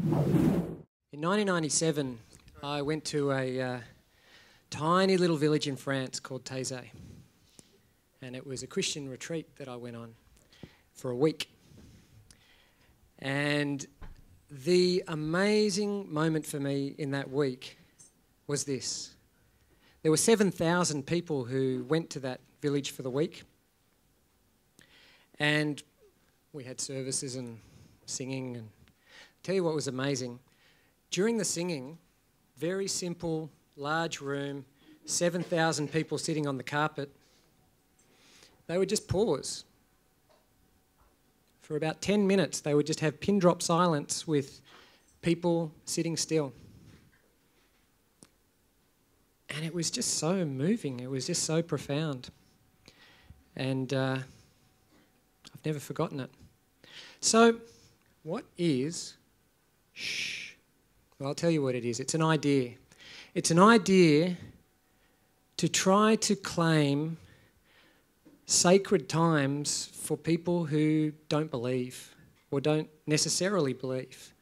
In 1997, I went to a tiny little village in France called Taizé, and it was a Christian retreat that I went on for a week. And the amazing moment for me in that week was this. There were 7,000 people who went to that village for the week, and we had services and singing. And I'll tell you what was amazing. During the singing, very simple, large room, 7,000 people sitting on the carpet, they would just pause. For about 10 minutes, they would just have pin drop silence with people sitting still. And it was just so moving. It was just so profound. And I've never forgotten it. So, what is shh? Well, I'll tell you what it is. It's an idea. It's an idea to try to claim sacred times for people who don't believe or don't necessarily believe.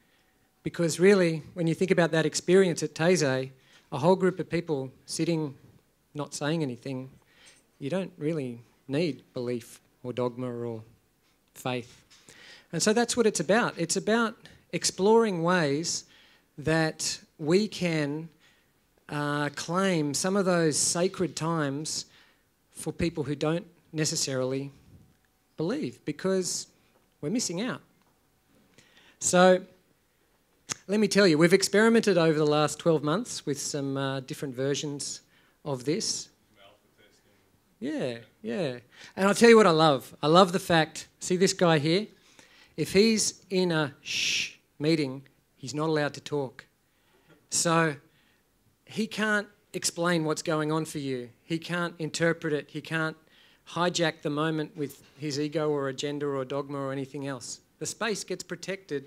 Because really, when you think about that experience at Taizé, a whole group of people sitting, not saying anything, you don't really need belief or dogma or faith. And so that's what it's about. It's about exploring ways that we can claim some of those sacred times for people who don't necessarily believe, because we're missing out. So let me tell you, we've experimented over the last 12 months with some different versions of this. Yeah. And I'll tell you what I love. I love the fact, see this guy here? If he's in a shh meeting, he's not allowed to talk. So he can't explain what's going on for you. He can't interpret it. He can't hijack the moment with his ego or agenda or dogma or anything else. The space gets protected,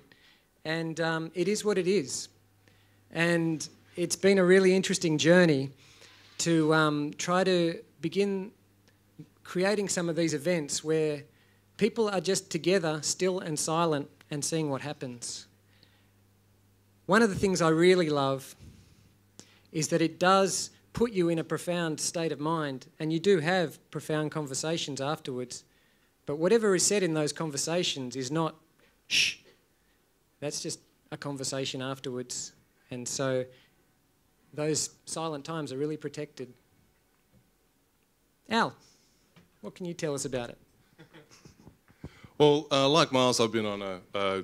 and it is what it is. And it's been a really interesting journey to try to begin creating some of these events where people are just together, still and silent, and seeing what happens. One of the things I really love is that it does put you in a profound state of mind, and you do have profound conversations afterwards. But whatever is said in those conversations is not shh. That's just a conversation afterwards. And so those silent times are really protected. Al, what can you tell us about it? Well, like Miles, I've been on a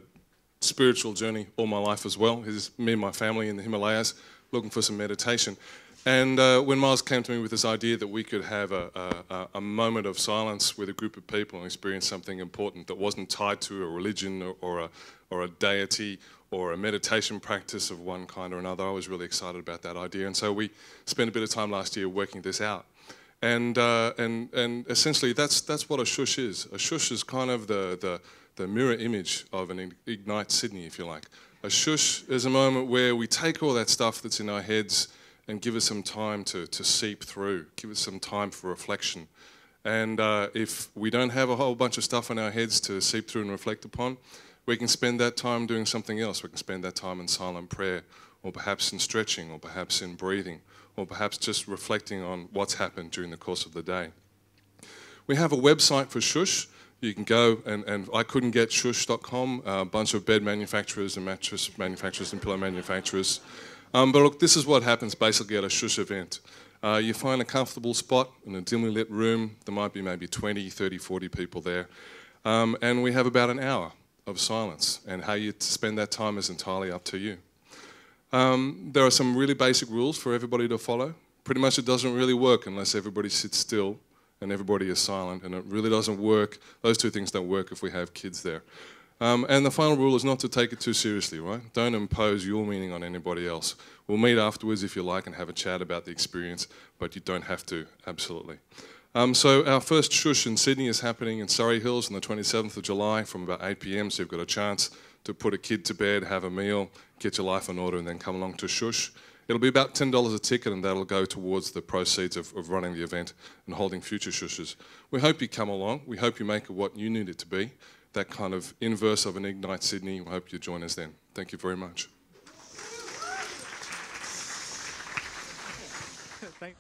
spiritual journey all my life as well. It's me and my family in the Himalayas looking for some meditation. And when Miles came to me with this idea that we could have a moment of silence with a group of people and experience something important that wasn't tied to a religion or a deity or a meditation practice of one kind or another, I was really excited about that idea. And so we spent a bit of time last year working this out. And essentially that's what a shhhh is. A shhhh is kind of the mirror image of an Ignite Sydney, if you like. A shhhh is a moment where we take all that stuff that's in our heads and give us some time to seep through, give us some time for reflection. And if we don't have a whole bunch of stuff in our heads to seep through and reflect upon, we can spend that time doing something else. We can spend that time in silent prayer, or perhaps in stretching, or perhaps in breathing, or perhaps just reflecting on what's happened during the course of the day. We have a website for shhhh. You can go, and I couldn't get shhhh.com, a bunch of bed manufacturers and mattress manufacturers and pillow manufacturers. But look, this is what happens basically at a shhhh event. You find a comfortable spot in a dimly lit room. There might be maybe 20, 30, 40 people there. And we have about an hour of silence. And how you spend that time is entirely up to you. There are some really basic rules for everybody to follow. Pretty much it doesn't really work unless everybody sits still and everybody is silent. And it really doesn't work. Those two things don't work if we have kids there. And the final rule is not to take it too seriously, right? Don't impose your meaning on anybody else. We'll meet afterwards if you like and have a chat about the experience, but you don't have to, absolutely. So our first shhhh in Sydney is happening in Surrey Hills on the 27th of July from about 8 p.m, so you've got a chance to put a kid to bed, have a meal, get your life in order, and then come along to shhhh. It'll be about $10 a ticket, and that'll go towards the proceeds of running the event and holding future shhhs. We hope you come along. We hope you make it what you need it to be, that kind of inverse of an Ignite Sydney. We hope you join us then. Thank you very much. Thank